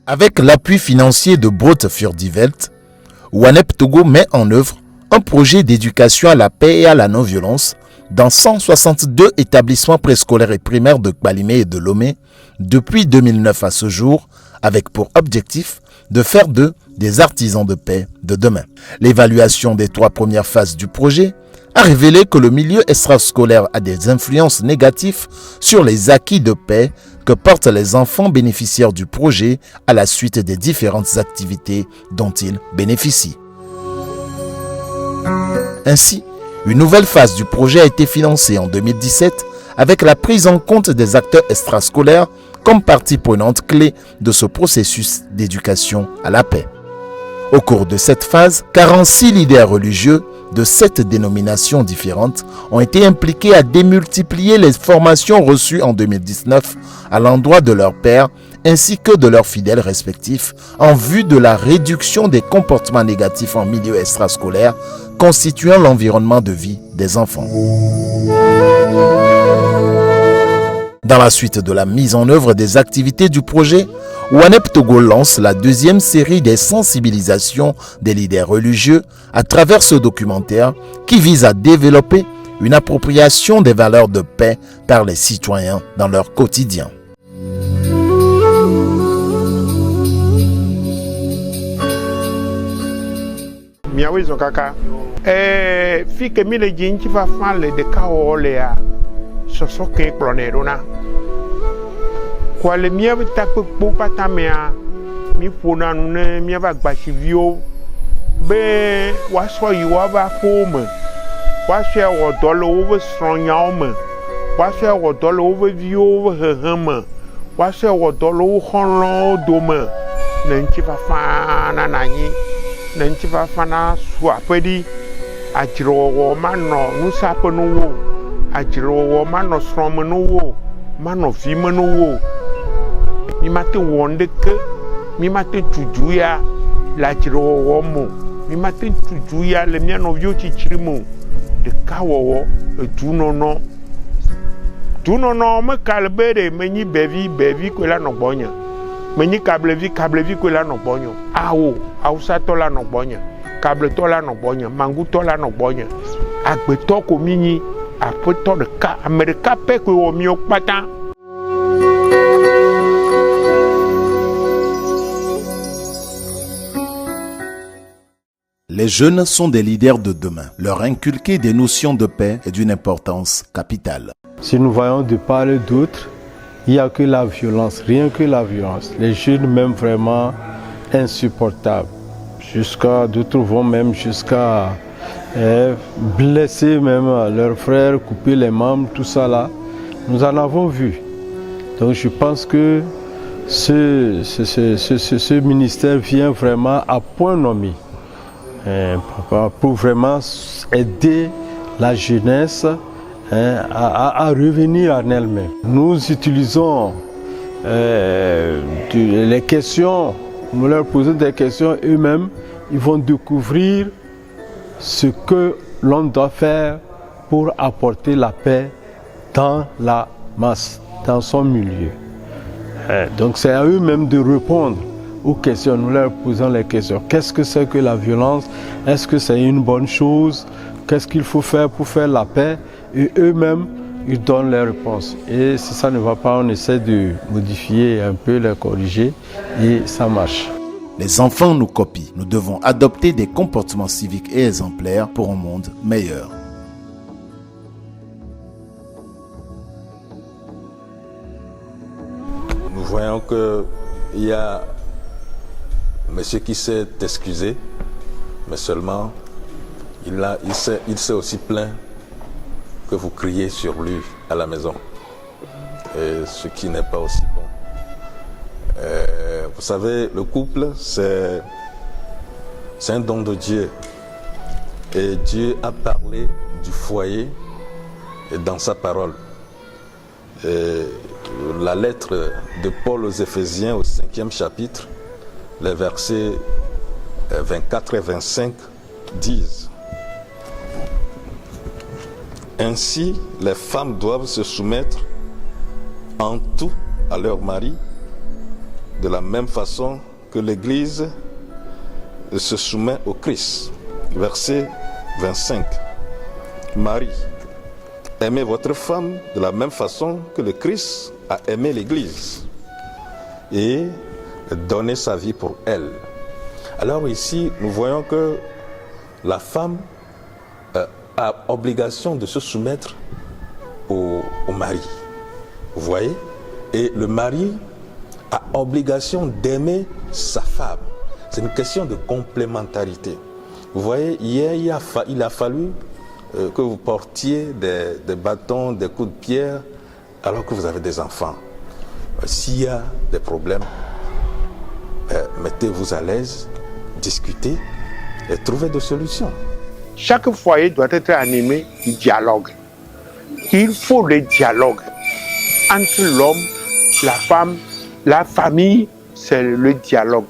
Avec l'appui financier de Brood für die Welt, WANEP Togo met en œuvre un projet d'éducation à la paix et à la non-violence dans 162 établissements préscolaires et primaires de Kbalimé et de Lomé depuis 2009 à ce jour, avec pour objectif de faire d'eux des artisans de paix de demain. L'évaluation des 3 premières phases du projet a révélé que le milieu extrascolaire a des influences négatives sur les acquis de paix que portent les enfants bénéficiaires du projet à la suite des différentes activités dont ils bénéficient. Ainsi, une nouvelle phase du projet a été financée en 2017 avec la prise en compte des acteurs extrascolaires comme partie prenante clé de ce processus d'éducation à la paix. Au cours de cette phase, 46 leaders religieux de 7 dénominations différentes ont été impliqués à démultiplier les formations reçues en 2019 à l'endroit de leurs pairs ainsi que de leurs fidèles respectifs en vue de la réduction des comportements négatifs en milieu extrascolaire constituant l'environnement de vie des enfants. Dans la suite de la mise en œuvre des activités du projet, WANEP Togo lance la 2e série des sensibilisations des leaders religieux à travers ce documentaire qui vise à développer une appropriation des valeurs de paix par les citoyens dans leur quotidien. Miawe Zokaka. Fike mile jinchi va fale de kaolea. Sosoke klonerona. Kwa le miawe takpe popata mea. Mi fona nune miawe gbashivio. Be waswa yuwa va fome. Waswa wodolo over stronyaume. Waswa wodolo over vio over heheme. Waswa wodolo honlo dome. Nenchi va fana nanyi. Nenchi va fana swapedi. Ajiro mano nusape no. Ajiro mano strome no. Mano fime no. Mi mate wonde ke. Mi mate tujuya. La jiro mo. Mi mate tujuya le miano vio chichirimo. De kawo tunono. Tunono me kalbere meni bevi kwela no bonya. Meni kablevi kwela no bonyo. Awo, awusa tola no bonya. Kable tola no bonya, mangu tola no bonya. Agbeto ko mini apoto de ka Amerika pe ko o mi okpata. Les jeunes sont des leaders de demain. Leur inculquer des notions de paix est d'une importance capitale. Si nous voyons de part et d'autre, il n'y a que la violence, rien que la violence. Les jeunes même vraiment insupportables. D'autres vont même jusqu'à blesser même leurs frères, couper les membres, tout ça là. Nous en avons vu. Donc je pense que ce ministère vient vraiment à point nommé. Pour vraiment aider la jeunesse à revenir en elle-même. Nous utilisons les questions, nous leur posons des questions eux-mêmes, ils vont découvrir ce que l'on doit faire pour apporter la paix dans la masse, dans son milieu. Donc c'est à eux-mêmes de répondre aux questions, nous leur posons les questions. Qu'est-ce que c'est que la violence? Est-ce que c'est une bonne chose? Qu'est-ce qu'il faut faire pour faire la paix? Et eux-mêmes, ils donnent les réponses. Et si ça ne va pas, on essaie de modifier un peu, les corriger, et ça marche. Les enfants nous copient. Nous devons adopter des comportements civiques et exemplaires pour un monde meilleur. Nous voyons qu'il y a monsieur qui s'est excusé, mais seulement il s'est aussi plaint que vous criez sur lui à la maison, et ce qui n'est pas aussi bon. Vous savez, le couple, c'est un don de Dieu. Et Dieu a parlé du foyer dans sa parole. Et la lettre de Paul aux Éphésiens au 5e chapitre, les versets 24 et 25 disent: ainsi, les femmes doivent se soumettre en tout à leur mari, de la même façon que l'Église se soumet au Christ. Verset 25. Marie, aimez votre femme de la même façon que le Christ a aimé l'Église et donné sa vie pour elle. Alors ici, nous voyons que la femme a obligation de se soumettre au mari. Vous voyez? Et le mari a obligation d'aimer sa femme. C'est une question de complémentarité. Vous voyez, hier, il a fallu que vous portiez des bâtons, des coups de pierre, alors que vous avez des enfants. S'il y a des problèmes, mettez-vous à l'aise, discutez et trouvez des solutions. Chaque foyer doit être animé du dialogue. Il faut le dialogue entre l'homme, la femme, la famille, c'est le dialogue.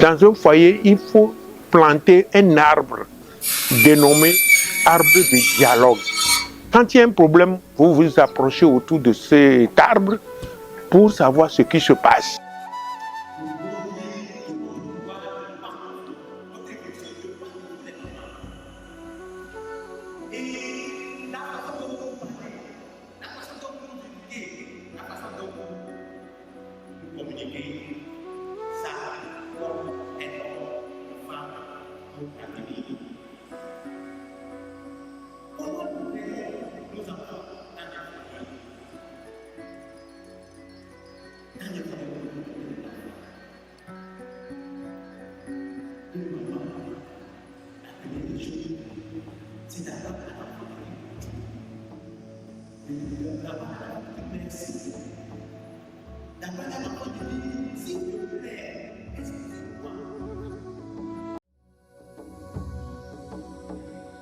Dans un foyer, il faut planter un arbre dénommé arbre de dialogue. Quand il y a un problème, vous vous approchez autour de cet arbre pour savoir ce qui se passe.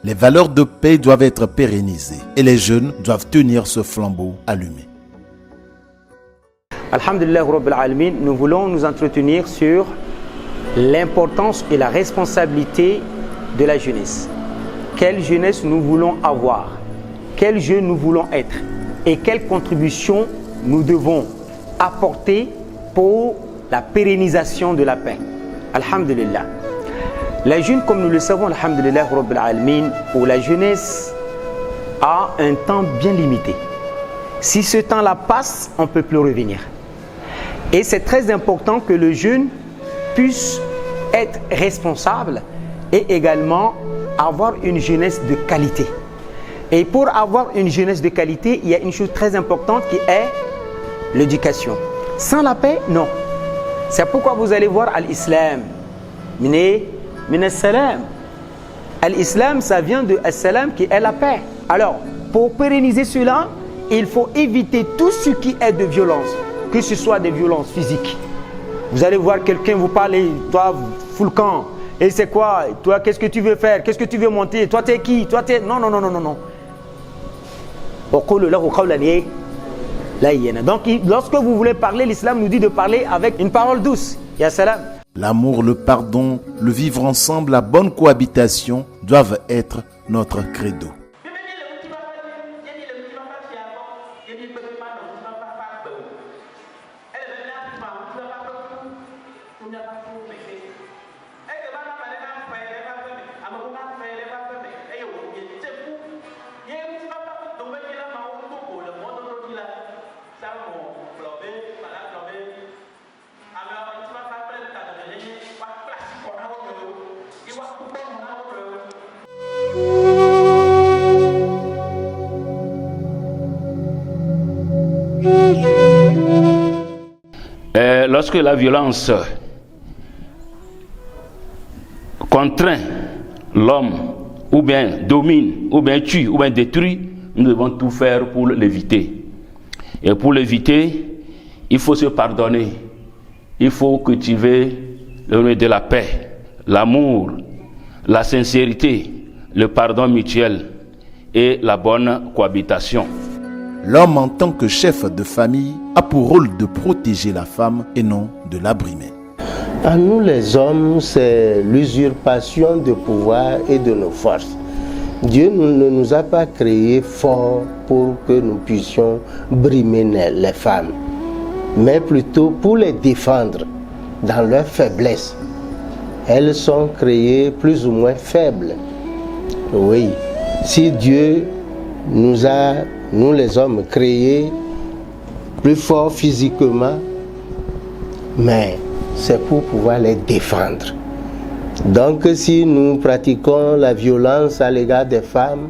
Les valeurs de paix doivent être pérennisées et les jeunes doivent tenir ce flambeau allumé. Alhamdulillah Rabbil Alamin, nous voulons nous entretenir sur l'importance et la responsabilité de la jeunesse. Quelle jeunesse nous voulons avoir? Quels jeunes nous voulons être? Et quelle contribution nous devons apporter pour la pérennisation de la paix? Alhamdulillah. La jeune, comme nous le savons, alhamdulillah Rabbil Alamin, ou la jeunesse a un temps bien limité. Si ce temps-là passe, on ne peut plus revenir. Et c'est très important que le jeune puisse être responsable et également avoir une jeunesse de qualité. Et pour avoir une jeunesse de qualité, il y a une chose très importante qui est l'éducation. Sans la paix, non. C'est pourquoi vous allez voir al-Islam. Min as-salam. Al-Islam, ça vient de as-salam qui est la paix. Alors, pour pérenniser cela, il faut éviter tout ce qui est de violence, que ce soit des violences physiques. Vous allez voir quelqu'un vous parler, toi, Foulcan, et c'est quoi? Toi, qu'est-ce que tu veux faire? Qu'est-ce que tu veux monter? Toi, t'es qui? Toi, t'es... Non, non, non, non, non, non. Donc, lorsque vous voulez parler, l'islam nous dit de parler avec une parole douce. Ya salam. L'amour, le pardon, le vivre ensemble, la bonne cohabitation doivent être notre credo. Lorsque la violence contraint l'homme, ou bien domine, ou bien tue, ou bien détruit, nous devons tout faire pour l'éviter. Et pour l'éviter, il faut se pardonner. Il faut cultiver le de la paix, l'amour, la sincérité, le pardon mutuel et la bonne cohabitation. L'homme en tant que chef de famille a pour rôle de protéger la femme et non de l'abrimer. À nous les hommes, c'est l'usurpation de pouvoir et de nos forces. Dieu ne nous a pas créés forts pour que nous puissions brimer les femmes. mais plutôt pour les défendre dans leur faiblesse. Elles sont créées plus ou moins faibles. Oui, si Dieu nous a, nous les hommes, créés plus forts physiquement, mais c'est pour pouvoir les défendre. Donc si nous pratiquons la violence à l'égard des femmes,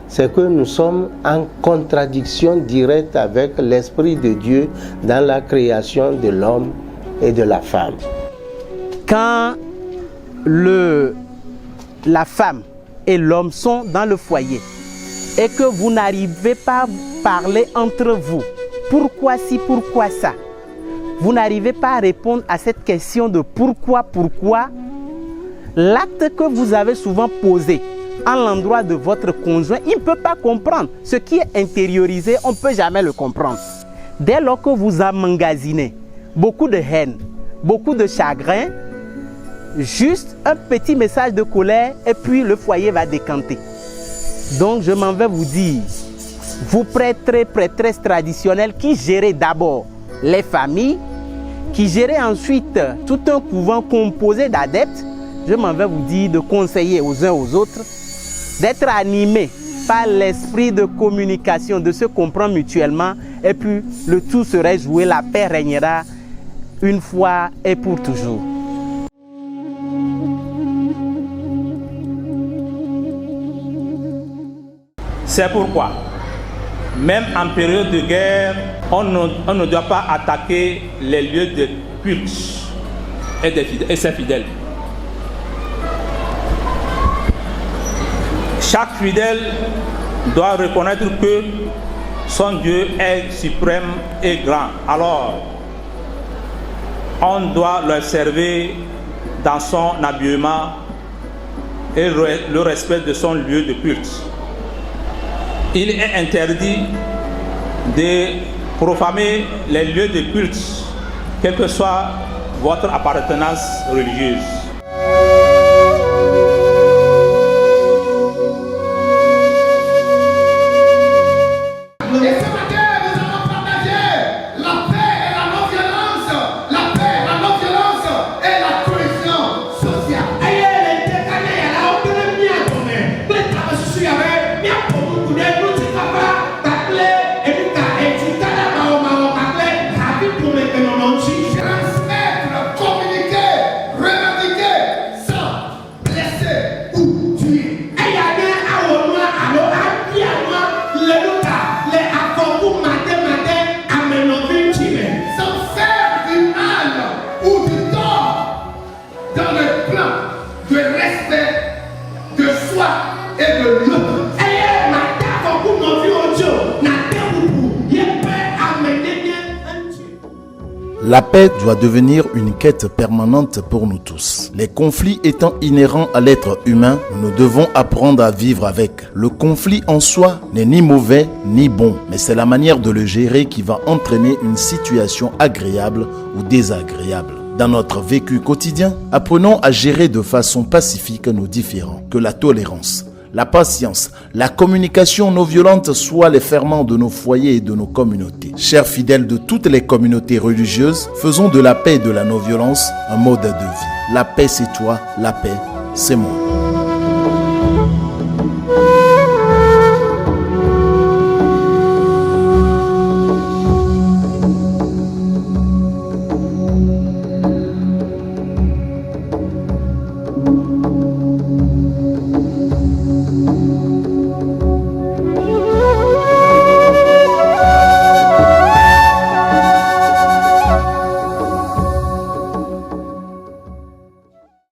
c'est que nous sommes en contradiction directe avec l'Esprit de Dieu dans la création de l'homme et de la femme. Quand la femme et l'homme sont dans le foyer et que vous n'arrivez pas à parler entre vous, pourquoi ci, pourquoi ça, vous n'arrivez pas à répondre à cette question de pourquoi, l'acte que vous avez souvent posé à l'endroit de votre conjoint, il ne peut pas comprendre. Ce qui est intériorisé, on ne peut jamais le comprendre. Dès lors que vous emmagasinez beaucoup de haine, beaucoup de chagrin, juste un petit message de colère et puis le foyer va décanter. Donc je m'en vais vous dire, vous prêtresses traditionnelles qui gérez d'abord les familles, qui gérez ensuite tout un couvent composé d'adeptes, je m'en vais vous dire de conseiller aux uns aux autres, d'être animés par l'esprit de communication, de se comprendre mutuellement, et puis le tout serait joué, la paix régnera une fois et pour toujours. C'est pourquoi, même en période de guerre, on ne doit pas attaquer les lieux de culte et ses fidèles. Chaque fidèle doit reconnaître que son Dieu est suprême et grand. Alors, on doit l'observer dans son habillement et le respect de son lieu de culte. Il est interdit de profaner les lieux de culte, quelle que soit votre appartenance religieuse. La paix doit devenir une quête permanente pour nous tous. Les conflits étant inhérents à l'être humain, nous devons apprendre à vivre avec. Le conflit en soi n'est ni mauvais ni bon, mais c'est la manière de le gérer qui va entraîner une situation agréable ou désagréable. Dans notre vécu quotidien, apprenons à gérer de façon pacifique nos différends, que la tolérance, la patience, la communication non violente soient les ferments de nos foyers et de nos communautés. Chers fidèles de toutes les communautés religieuses, faisons de la paix et de la non-violence un mode de vie. La paix c'est toi, la paix c'est moi.